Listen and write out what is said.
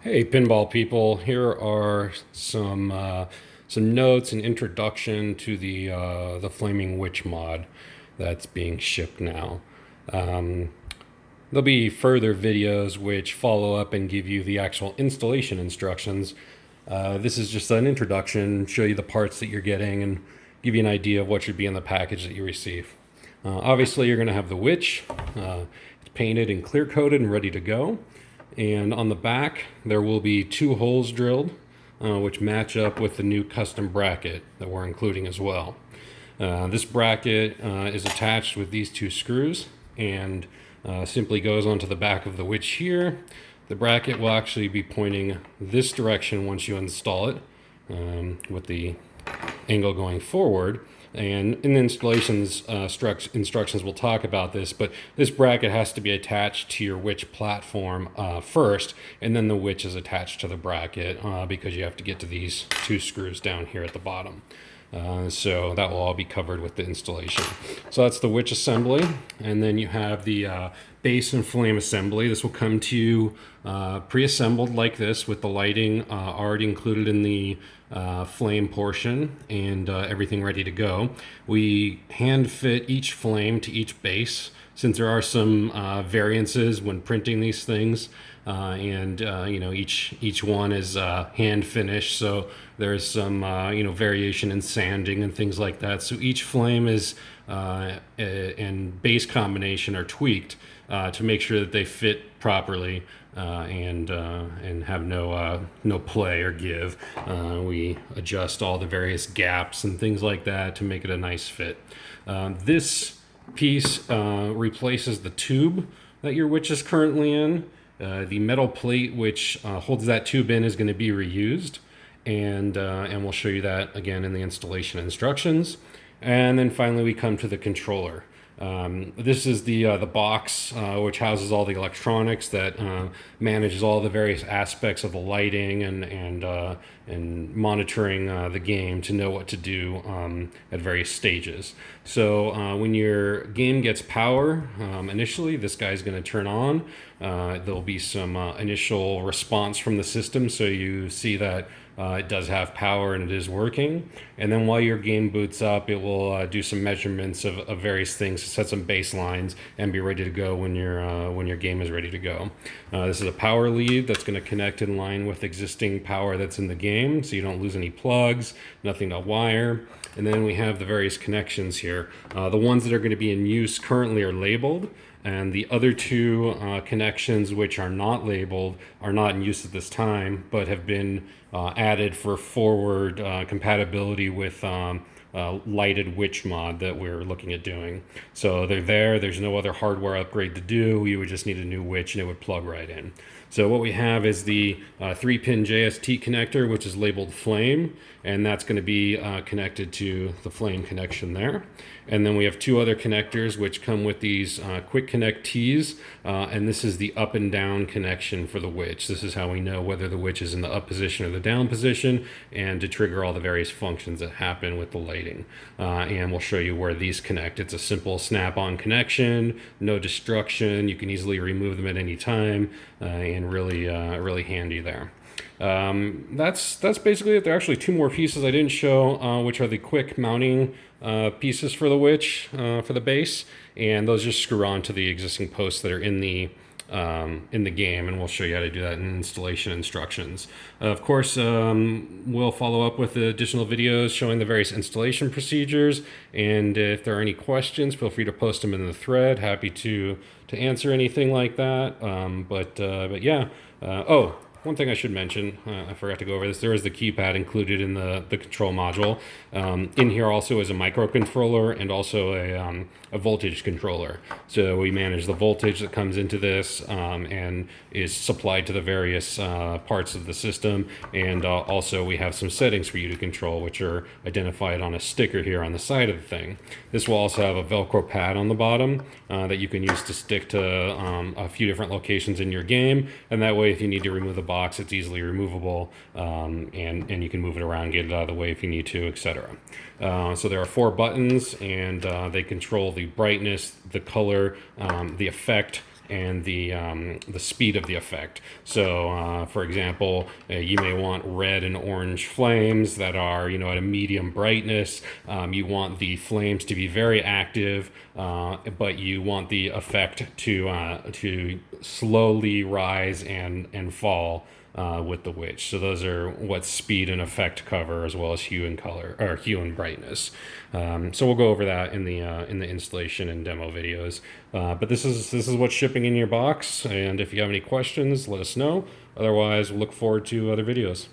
Hey, pinball people! Here are some notes and introduction to the Flaming Witch mod that's being shipped now. Um, there'll be further videos which follow up and give you the actual installation instructions. This is just an introduction, show you the parts that you're getting, and give you an idea of what should be in the package that you receive. Obviously, you're going to have the witch. It's painted and clear coated and ready to go. And on the back, there will be two holes drilled, which match up with the new custom bracket that we're including as well. This bracket is attached with these two screws and simply goes onto the back of the witch here. The bracket will actually be pointing this direction once you install it, with the angle going forward. And in the installations instructions, we'll talk about this, but this bracket has to be attached to your witch platform first, and then the witch is attached to the bracket because you have to get to these two screws down here at the bottom. So that will all be covered with the installation. So that's the witch assembly, and then you have the base and flame assembly. This will come to you pre-assembled like this with the lighting already included in the flame portion and everything ready to go. We hand fit each flame to each base since there are some variances when printing these things, and each one is hand finished, so there's some variation in sanding and things like that. So each flame is and base combination are tweaked to make sure that they fit properly and have no play or give. We adjust all the various gaps and things like that to make it a nice fit. This piece replaces the tube that your witch is currently in. The metal plate which holds that tube in is going to be reused, and we'll show you that again in the installation instructions. And then finally we come to the controller. This is the box which houses all the electronics that manages all the various aspects of the lighting and monitoring the game to know what to do at various stages. So when your game gets power, initially this guy's going to turn on. There'll be some initial response from the system, so you see that it does have power and it is working. And then while your game boots up, it will do some measurements of various things, set some baselines, and be ready to go when your game is ready to go. This is a power lead that's going to connect in line with existing power that's in the game, so you don't lose any plugs, nothing to wire. And then we have the various connections here. The ones that are going to be in use currently are labeled, and the other two connections which are not labeled are not in use at this time, but have been added for forward compatibility with lighted witch mod that we're looking at doing. So they're there. There's no other hardware upgrade to do. You would just need a new witch and it would plug right in. So what we have is the 3-pin JST connector, which is labeled flame, and that's going to be connected to the flame connection there. And then we have two other connectors which come with these quick connect T's, and this is the up and down connection for the witch. This is how we know whether the witch is in the up position or the down position, and to trigger all the various functions that happen with the lighting. And we'll show you where these connect. It's a simple snap-on connection, no destruction. You can easily remove them at any time, and really handy there. That's basically it. There are actually two more pieces I didn't show, which are the quick mounting pieces for the witch for the base, and those just screw on to the existing posts that are in the game, and we'll show you how to do that in installation instructions. Of course, we'll follow up with additional videos showing the various installation procedures, and if there are any questions, feel free to post them in the thread. Happy to answer anything like that. But yeah. Oh, one thing I should mention, I forgot to go over this. There is the keypad included in the control module. In here also is a microcontroller and also a voltage controller. So we manage the voltage that comes into this and is supplied to the various parts of the system. And also we have some settings for you to control, which are identified on a sticker here on the side of the thing. This will also have a Velcro pad on the bottom that you can use to stick to a few different locations in your game. And that way, if you need to remove the box, it's easily removable, and you can move it around, get it out of the way if you need to, etc. So there are 4 buttons, and they control the brightness, the color, the effect, and the speed of the effect. So, for example, you may want red and orange flames that are, at a medium brightness. You want the flames to be very active, but you want the effect to slowly rise and fall with the witch. So those are what speed and effect cover, as well as hue and color, or hue and brightness. So we'll go over that in the installation and demo videos. But this is what's shipping in your box. And if you have any questions, let us know. Otherwise, we'll look forward to other videos.